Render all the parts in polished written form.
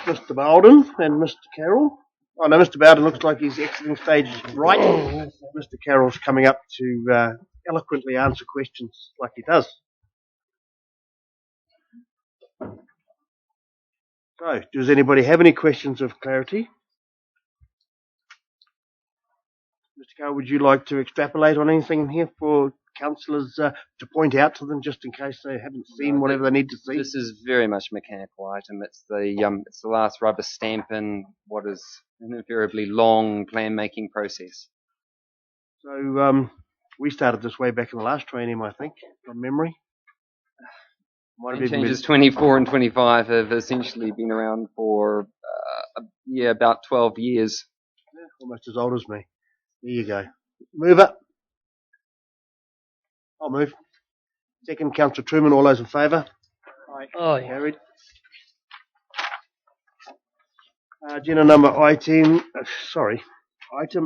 Mr. Bowden and Mr. Carroll. Oh no, Mr. Bowden looks like he's exiting stage right. Mr. Carroll's coming up to eloquently answer questions like he does. So, does anybody have any questions of clarity? Mr. Carroll, would you like to extrapolate on anything here for councillors to point out to them, just in case they haven't seen whatever they need to see? This is very much a mechanical item. It's the last rubber stamp in what is an invariably long plan-making process. So, we started this way back in the last triennium, I think, from memory. Changes 24 and 25 have essentially been around for about 12 years. Yeah, almost as old as me. There you go. Move it. I'll move. Second, Councillor Truman. All those in favour? Aye. Aye. Carried. Agenda number item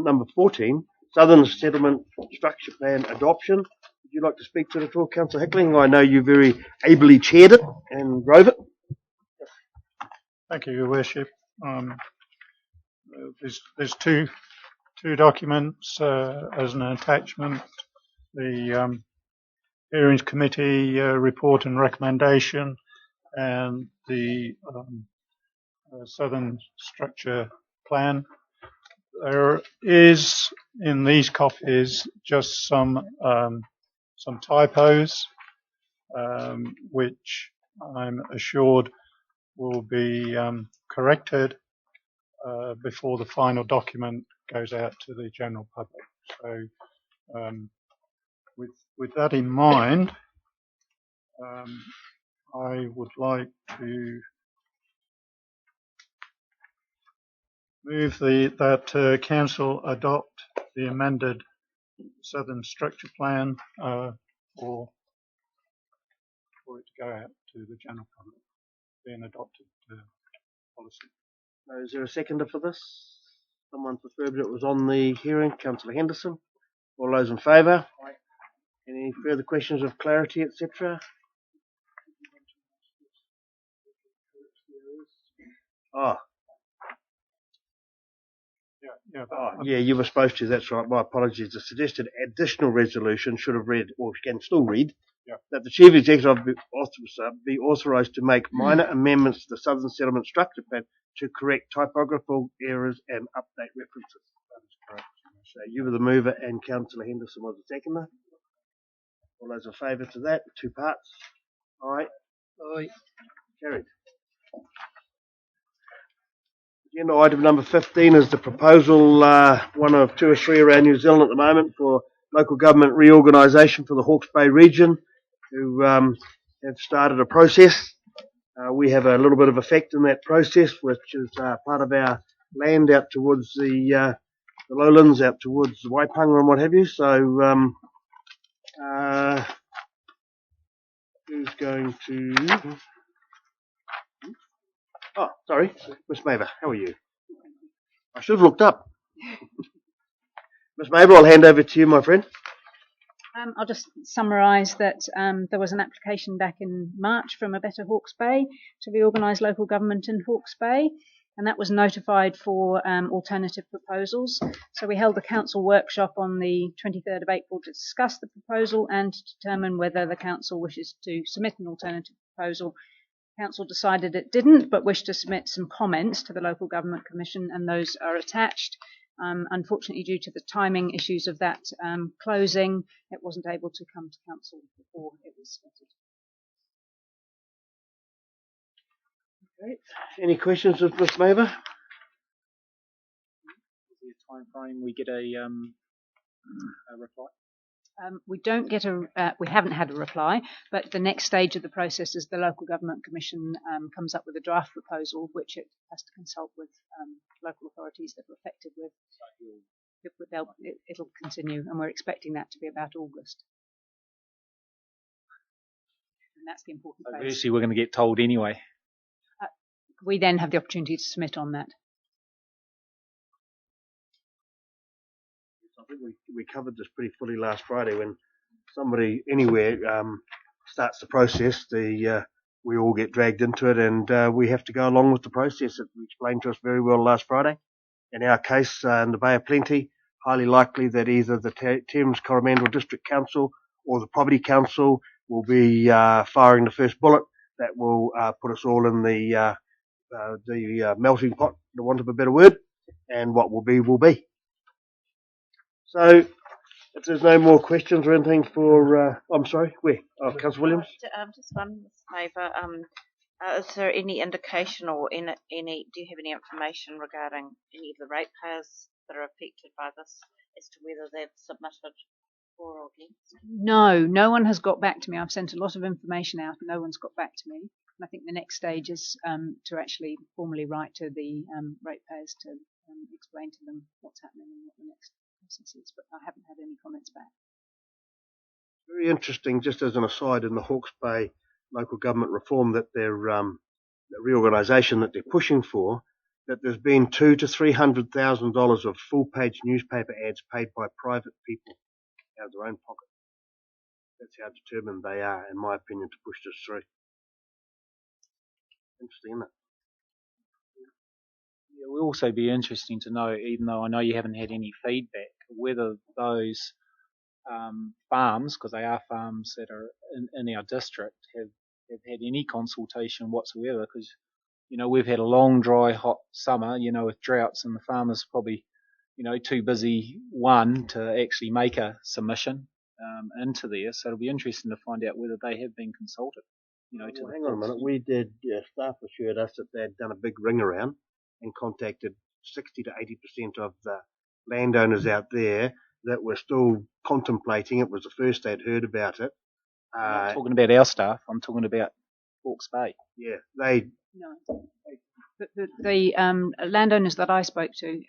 number 14, Southern Settlement Structure Plan Adoption. Would you like to speak to it at all, Councillor Hickling? I know you very ably chaired it and drove it. Thank you, Your Worship. There's two documents as an attachment. The Hearings Committee report and recommendation, and the Southern Structure Plan. There is in these copies just some typos, which I'm assured will be corrected before the final document goes out to the general public. So, with that in mind, I would like to move that Council adopt the amended Southern Structure Plan for it to go out to the general public, being adopted policy. Is there a seconder for this? Someone preferred it was on the hearing. Councillor Henderson. All those in favour? Aye. Any further questions of clarity, etc.? Oh. Yeah, you were supposed to. That's right. My apologies. The suggested additional resolution should have read, or can still read, that the Chief Executive Officer be authorised to make minor amendments to the Southern Settlement Structure Plan to correct typographical errors and update references. That is correct. So you were the mover and Councillor Henderson was the seconder. All those in favour to that? Two parts. Aye. Aye. Carried. Agenda item number 15 is the proposal, one of two or three around New Zealand at the moment, for local government reorganisation for the Hawke's Bay region, who have started a process. We have a little bit of effect in that process, which is part of our land out towards the lowlands, out towards the Waipanga and what have you. So, who's going to... Oh, sorry, Miss Maver, how are you? I should have looked up. Miss Maver, I'll hand over to you, my friend. I'll just summarise that there was an application back in March from A Better Hawke's Bay to reorganise local government in Hawke's Bay, and that was notified for alternative proposals. So we held a council workshop on the 23rd of April to discuss the proposal and to determine whether the council wishes to submit an alternative proposal. Council decided it didn't, but wished to submit some comments to the Local Government Commission, and those are attached. Unfortunately, due to the timing issues of that closing, it wasn't able to come to Council before it was submitted. Okay. Any questions of Ms. Maver? Is there a time frame we get a reply? We don't get we haven't had a reply, but the next stage of the process is the Local Government Commission comes up with a draft proposal, which it has to consult with local authorities that are affected with. It'll continue, and we're expecting that to be about August. And that's the important phase. Obviously, we're going to get told anyway. We then have the opportunity to submit on that. I think we covered this pretty fully last Friday. When somebody anywhere starts the process, the we all get dragged into it, and we have to go along with the process. It was explained to us very well last Friday. In our case, in the Bay of Plenty, highly likely that either the Thames Coromandel District Council or the Property Council will be firing the first bullet that will put us all in the melting pot, for want of a better word, and what will be will be. So, if there's no more questions or anything for, I'm sorry, where? Oh, Councillor Williams? Just one favour. Is there any indication or do you have any information regarding any of the ratepayers that are affected by this as to whether they've submitted for or against? No one has got back to me. I've sent a lot of information out. No one's got back to me. And I think the next stage is to actually formally write to the ratepayers to explain to them what's happening and what the next process is. But I haven't had any comments back. Very interesting, just as an aside, in the Hawke's Bay local government reform that they're the reorganisation that they're pushing for, that there's been $200,000 to $300,000 of full-page newspaper ads paid by private people out of their own pocket. That's how determined they are, in my opinion, to push this through. Interesting, isn't it? Yeah, it will also be interesting to know, even though I know you haven't had any feedback, whether those farms, because they are farms that are in our district, have had any consultation whatsoever, because we've had a long, dry, hot summer, with droughts, and the farmers probably too busy to actually make a submission into there. So it'll be interesting to find out whether they have been consulted. Hang on a minute. We did. Staff assured us that they'd done a big ring around and contacted 60 to 80% of the landowners out there that were still contemplating. It was the first they'd heard about it. I'm not talking about our staff. I'm talking about Hawke's Bay. Yeah, they. No. The landowners that I spoke to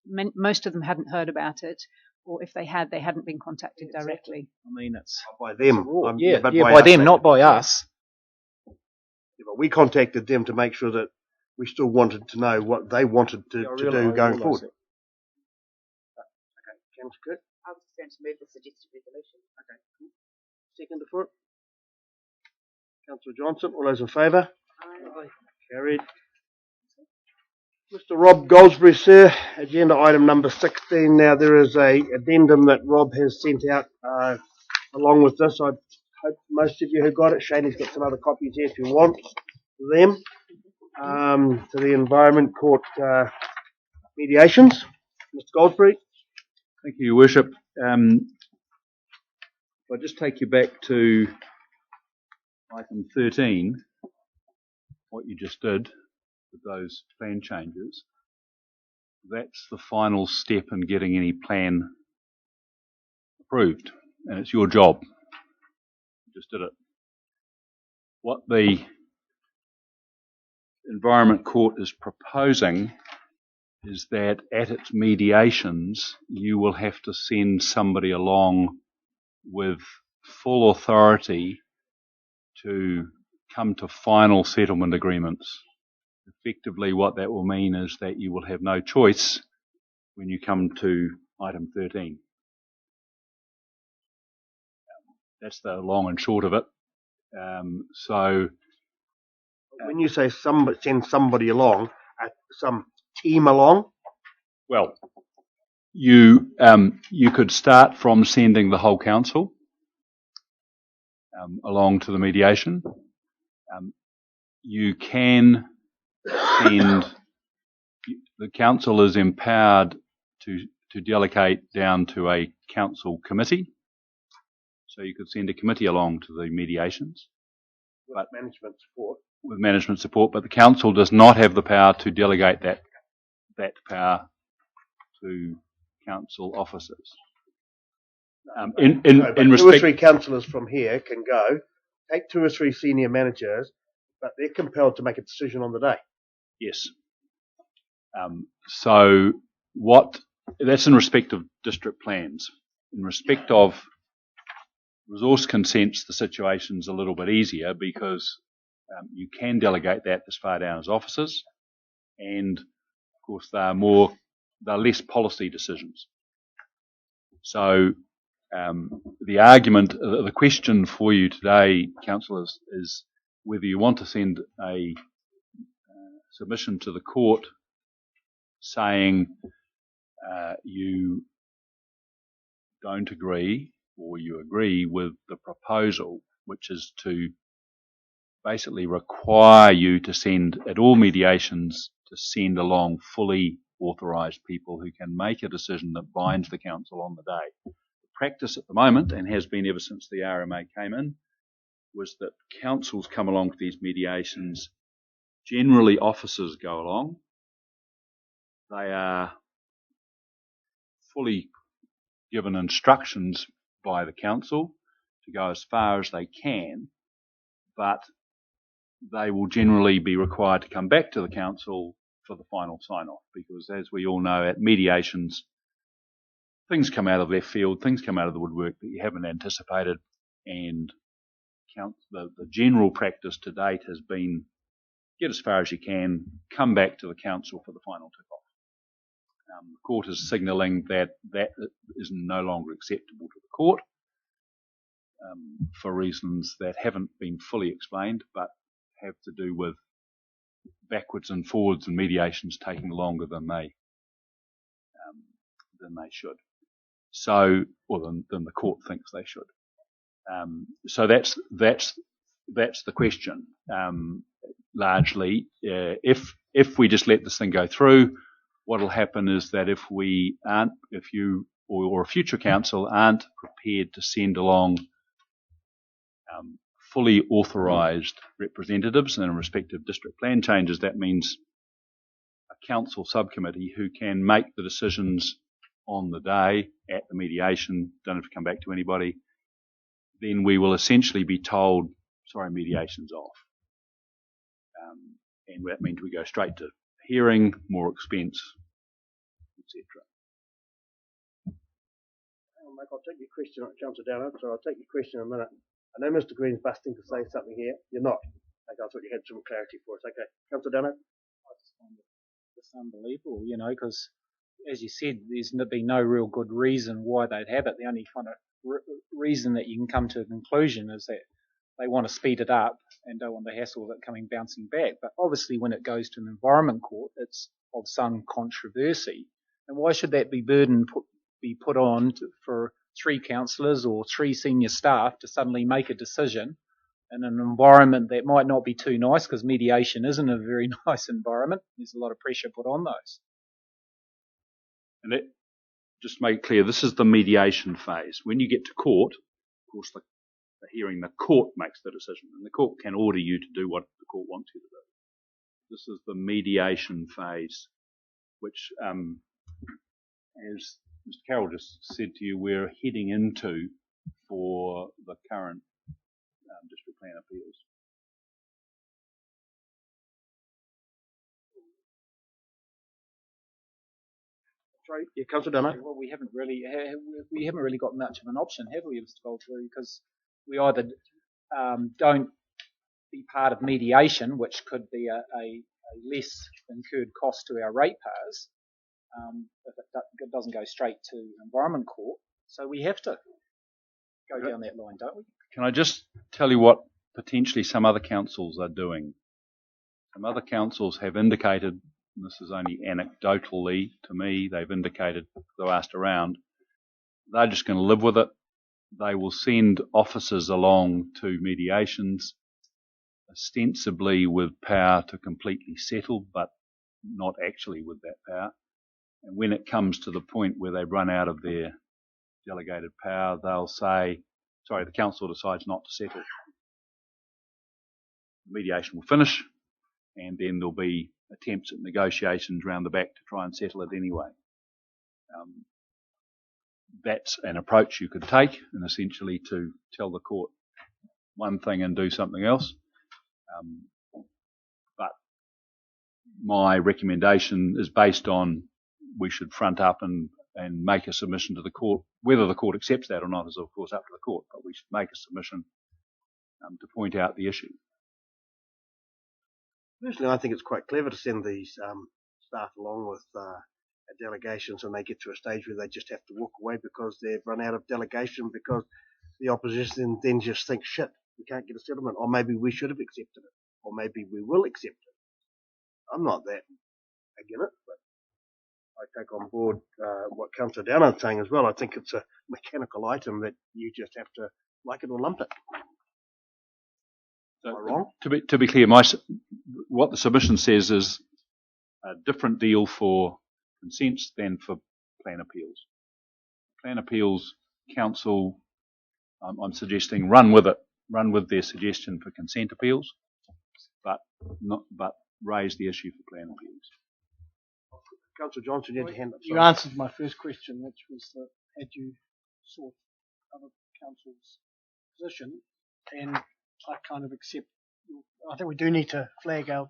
most of them hadn't heard about it, or if they had, they hadn't been contacted directly. I mean, it's by them. By them, not by us. Yeah, but we contacted them to make sure that we still wanted to know what they wanted to do going forward. Okay, Councillor Kirk. I was just going to move the suggested resolution. Okay, cool. Second for it. Councillor Johnson, all those in favour? Aye. Carried. Mr. Rob Goldsberry, sir, agenda item number 16. Now, there is a addendum that Rob has sent out along with this. I hope most of you have got it. Shane's got some other copies here if you want them. To the Environment Court mediations. Mr. Goldsberry. Thank you, Your Worship. If I just take you back to item 13, what you just did with those plan changes, that's the final step in getting any plan approved, and it's your job. You just did it. What the Environment Court is proposing is that at its mediations, you will have to send somebody along with full authority to come to final settlement agreements. Effectively, what that will mean is that you will have no choice when you come to item 13. That's the long and short of it. So, when you say send somebody along, some team along? Well, you could start from sending the whole council along to the mediation. You can send, the council is empowered to delegate down to a council committee. So you could send a committee along to the mediations. With management support. With management support, but the council does not have the power to delegate that power to council officers. In respect, 2 or 3 councillors from here can go, take 2 or 3 senior managers, but they're compelled to make a decision on the day. Yes. So that's in respect of district plans. In respect of resource consents, the situation's a little bit easier because you can delegate that as far down as officers, and of course they're less policy decisions. So the argument, the question for you today, councillors, is whether you want to send a submission to the court saying you don't agree or you agree with the proposal, which is to basically require you to send at all mediations to send along fully authorised people who can make a decision that binds the council on the day. The practice at the moment, and has been ever since the RMA came in, was that councils come along to these mediations. Generally, officers go along. They are fully given instructions by the council to go as far as they can, but they will generally be required to come back to the council for the final sign-off, because as we all know, at mediations, things come out of left field, things come out of the woodwork that you haven't anticipated, and the general practice to date has been get as far as you can, come back to the council for the final tip-off. The court is signalling that that is no longer acceptable to the court for reasons that haven't been fully explained, but have to do with backwards and forwards and mediations taking longer than they should. So, or than the court thinks they should. So that's the question. Largely, if we just let this thing go through, what will happen is that if you or a future council aren't prepared to send along fully authorised representatives in respective district plan changes, that means a council subcommittee who can make the decisions on the day at the mediation, don't have to come back to anybody, then we will essentially be told, sorry, mediation's off. And that means we go straight to hearing, more expense, etc. Mike, I'll take your question, Councillor Downer, so I'll take your question in a minute. I know Mr. Green's busting to say something here. You're not. Okay, I thought you had some clarity for us. Okay, Councillor Downer. I just find it's unbelievable, because as you said, there's been no real good reason why they'd have it. The only kind of reason that you can come to a conclusion is that they want to speed it up and don't want the hassle of it coming bouncing back. But obviously when it goes to an environment court, it's of some controversy. And why should that be put on for 3 councillors or 3 senior staff to suddenly make a decision in an environment that might not be too nice, because mediation isn't a very nice environment. There's a lot of pressure put on those. And just make it clear, this is the mediation phase. When you get to court, of course, the hearing, the court makes the decision, and the court can order you to do what the court wants you to do. This is the mediation phase, which, as Mr. Carroll just said to you, we're heading into for the current district plan appeals. Sorry, yeah, Councillor Downer. Well, we haven't really got much of an option, have we, Mr. Goldberry? Because we either don't be part of mediation, which could be a less incurred cost to our ratepayers if it doesn't go straight to Environment Court. So we have to go down that line, don't we? Can I just tell you what potentially some other councils are doing? Some other councils have indicated, and this is only anecdotally to me, they've indicated, they asked around, they're just going to live with it. They will send officers along to mediations, ostensibly with power to completely settle, but not actually with that power. And when it comes to the point where they run out of their delegated power, they'll say, sorry, the council decides not to settle. The mediation will finish, and then there'll be attempts at negotiations round the back to try and settle it anyway. That's an approach you could take, and essentially to tell the court one thing and do something else. But my recommendation is based on we should front up and make a submission to the court. Whether the court accepts that or not is of course up to the court, but we should make a submission to point out the issue. Personally, I think it's quite clever to send these staff along with delegations when they get to a stage where they just have to walk away because they've run out of delegation, because the opposition then just thinks, shit, we can't get a settlement, or maybe we should have accepted it, or maybe we will accept it. I'm not that against it, but I take on board what Councillor Downer is saying as well. I think it's a mechanical item that you just have to like it or lump it. Am I wrong? To be clear, what the submission says is a different deal for consents than for plan appeals. Plan appeals council, I'm suggesting run with their suggestion for consent appeals, but raise the issue for plan appeals. Councillor Johnson, you had your hand up. You answered my first question, which was that had you sought other council's position, and I kind of accept. I think we do need to flag our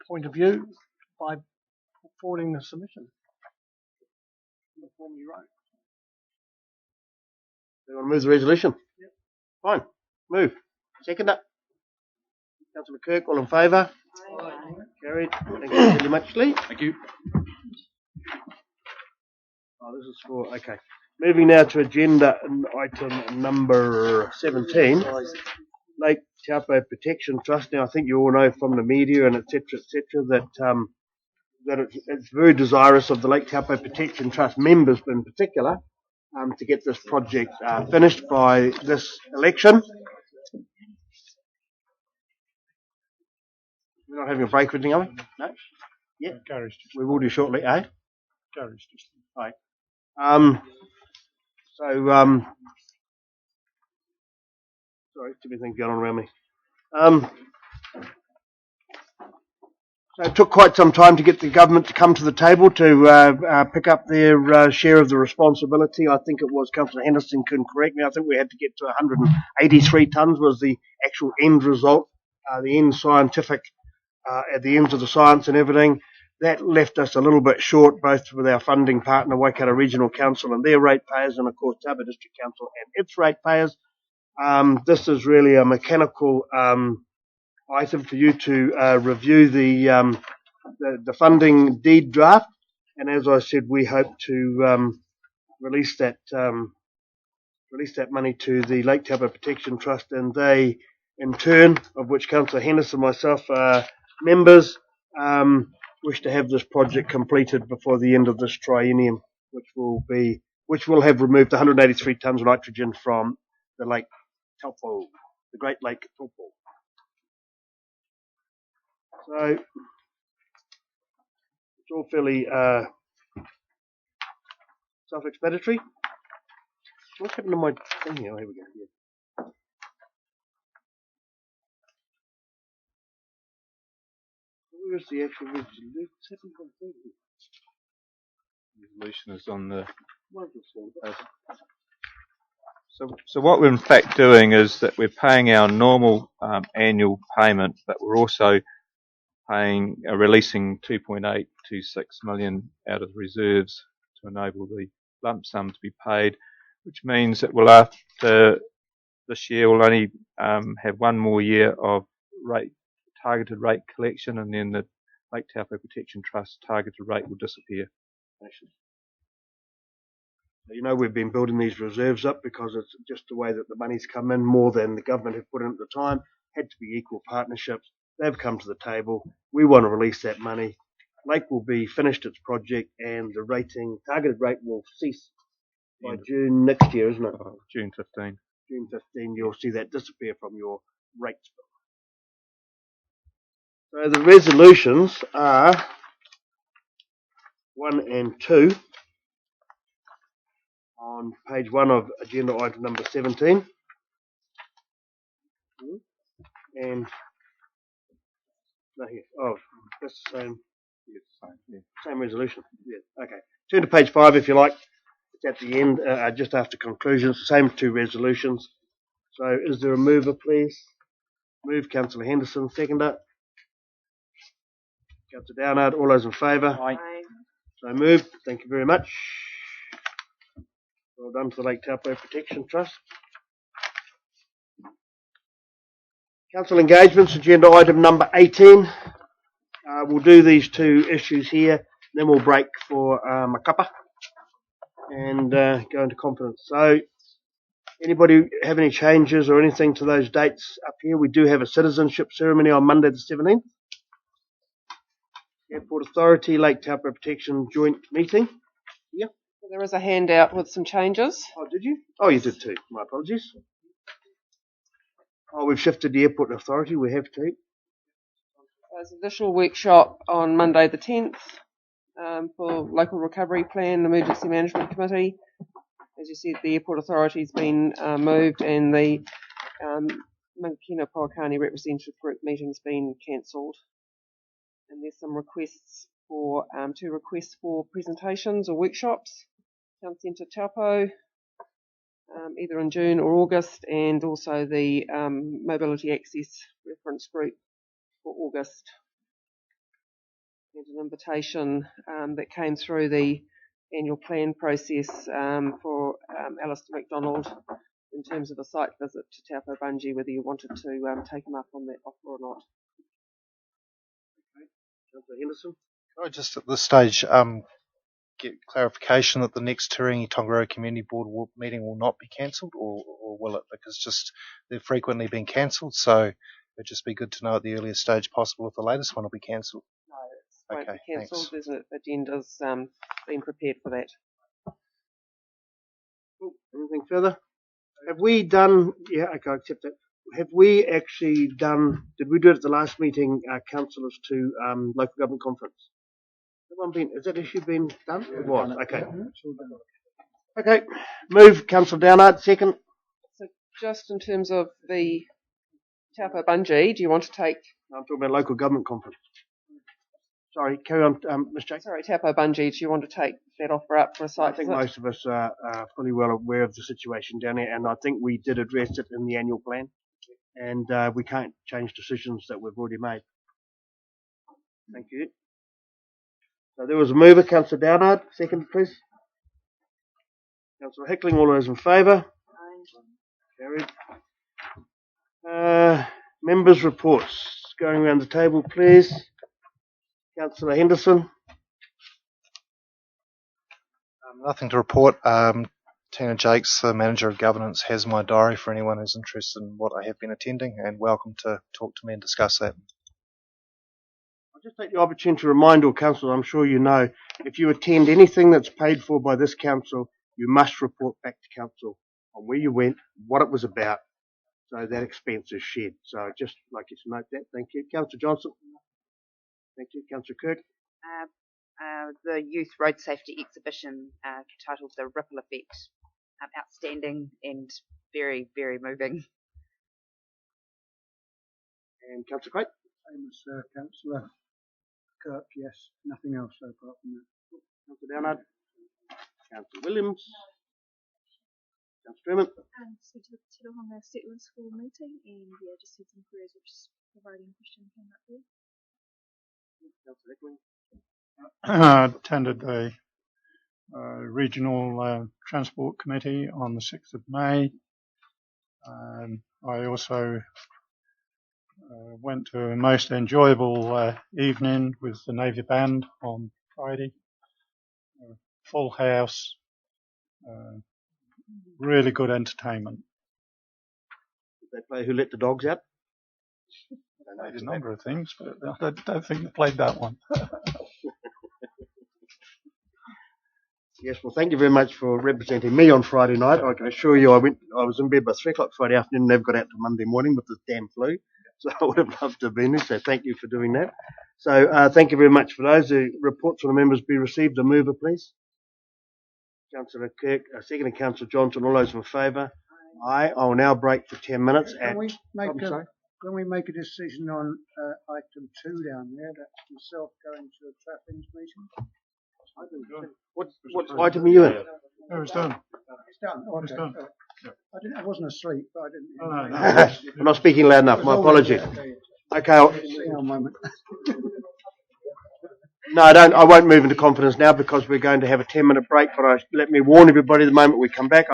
point of view by forwarding the submission in the form you wrote. Do you want to move the resolution? Yep. Fine. Move. Second up. Councillor Kirk, all in favour? Aye. Carried. Thank you very much, Lee. Thank you. Oh, this is for, okay. Moving now to agenda item number 17. Lake Taupo Protection Trust. Now, I think you all know from the media and et cetera, that it's very desirous of the Lake Taupo Protection Trust members in particular to get this project finished by this election. We're not having a break or anything, are we? No? Yeah. Gary's just. We will do shortly, eh? Gary's just. Right. Sorry, too many things going on around me. So it took quite some time to get the government to come to the table to pick up their share of the responsibility. I think it was Councillor Henderson can correct me. I think we had to get to 183 tonnes was the actual end result, the end scientific, at the ends of the science and everything. That left us a little bit short, both with our funding partner, Waikato Regional Council and their ratepayers, and of course Taupo District Council and its ratepayers. This is really a mechanical item for you to review the funding deed draft, and as I said, we hope to release that money to the Lake Taupo Protection Trust, and they, in turn, of which Councillor Henderson and myself are members, wish to have this project completed before the end of this triennium, which will have removed 183 tonnes of nitrogen from the Lake Taupo, the Great Lake Taupo. So it's all fairly self-explanatory. What's happened to my thing here? Oh, here we go. Yeah. Where's the actual resolution? Resolution is on the. Wonderful. So what we're in fact doing is that we're paying our normal annual payment, but we're also releasing 2.826 million out of the reserves to enable the lump sum to be paid, which means that we'll, after this year, we'll only have one more year of targeted rate collection, and then the Lake Taupo Protection Trust targeted rate will disappear. You know, we've been building these reserves up because it's just the way that the money's come in, more than the government had put in at the time. Had to be equal partnerships. They've come to the table. We want to release that money. Lake will be finished its project, and the targeted rate will cease by June next year, isn't it? June 15. June 15, you'll see that disappear from your rates bill. So the resolutions are 1 and 2 on page 1 of agenda item number 17. And no, here. Oh, that's the same. Same resolution. Yeah. Okay. Turn to page 5 if you like. It's at the end, just after conclusions. Same two resolutions. So, is there a mover, please? Move, Councillor Henderson. Seconder. Councillor Downard. All those in favour? Aye. So moved. Thank you very much. Well done to the Lake Taupo Protection Trust. Council engagements, agenda item number 18. We'll do these two issues here, then we'll break for a cuppa and go into confidence. So, Anybody have any changes or anything to those dates up here? We do have a citizenship ceremony on Monday the 17th. Airport Authority, Lake Taupo Protection Joint Meeting. Yeah. There is a handout with some changes. Oh, did you? Oh, you did too. My apologies. Oh, we've shifted the Airport Authority. We have to. There's an additional workshop on Monday the 10th for Local Recovery Plan Emergency Management Committee. As you said, the Airport Authority's been moved and the Mangakino Pouakani Representative Group meeting's been cancelled. And there's some requests for, 2 requests for presentations or workshops. Town Centre Taupo, either in June or August, and also the Mobility Access Reference Group for August. And an invitation that came through the annual plan process for Alistair McDonald in terms of a site visit to Taupo Bungie, whether you wanted to take him up on that offer or not. Okay. Councillor Henderson? Can I just at this stage get clarification that the next Turangi-Tongariro Community Board meeting will not be cancelled, or will it? Because just they've frequently been cancelled, so it'd just be good to know at the earliest stage possible if the latest one will be cancelled. No, it won't be cancelled. There's an agenda's been prepared for that. Cool. Anything further? Have we done? Yeah, okay, I accept that. Have we actually done? Did we do it at the last meeting? Councillors to local government conference. Has that issue been done? It was. Okay. Okay. Move, Councillor Downard. Second. So just in terms of the Taupo Bungie, do you want to take? No, I'm talking about local government conference. Sorry, carry on, Ms. Jake. Sorry, Taupo Bungie, do you want to take that offer up for a site I think visit? most of us are fully well aware of the situation down there, and I think we did address it in the annual plan, and we can't change decisions that we've already made. Thank you. So there was a mover, Councillor Downard. Second, please. Councillor Hickling, all those in favour? Carried. Members' reports. Going around the table, please. Councillor Henderson. Nothing to report. Tina Jakes, the Manager of Governance, has my diary for anyone who's interested in what I have been attending, and welcome to talk to me and discuss that. I'll just take the opportunity to remind all councillors, I'm sure you know, if you attend anything that's paid for by this council, you must report back to council on where you went, what it was about, so that expense is shared. So I'd just like you to note that. Thank you. Councillor Johnson. Thank you. Councillor Kirk. The Youth Road Safety Exhibition titled The Ripple Effect. Outstanding and very, very moving. And Councillor Craig. Same as Councillor Kirk, yes. Nothing else apart from that. Councillor Downard. Councillor Williams. Councillor Truman. So to the Tirohanga Settlers Hall meeting, and yeah, just had some queries which providing question came up there. Councillor Hickling. Attended the Regional Transport Committee on the 6th of May. I also went to a most enjoyable evening with the Navy Band on Friday. Full house, really good entertainment. Did they play Who Let the Dogs Out? They played a number of things, but I don't think they played that one. Yes, well, thank you very much for representing me on Friday night. I can assure you I was in bed by 3 o'clock Friday afternoon and never got out till Monday morning with this damn flu. So I would have loved to have been there, so thank you for doing that. So thank you very much for those. The reports from the members be received. A mover, please. Councillor Kirk, second, and Councillor Johnson, all those in favour? Aye. I will now break for 10 minutes. Can we make a decision on item 2 down there? That's myself going to a traffic meeting. What item are you in? It was done. It's done. Okay. It's done. I wasn't asleep, but I didn't. No. I'm not speaking loud enough. My apologies. Okay. No, I won't move into confidence now because we're going to have a 10-minute break. But let me warn everybody the moment we come back.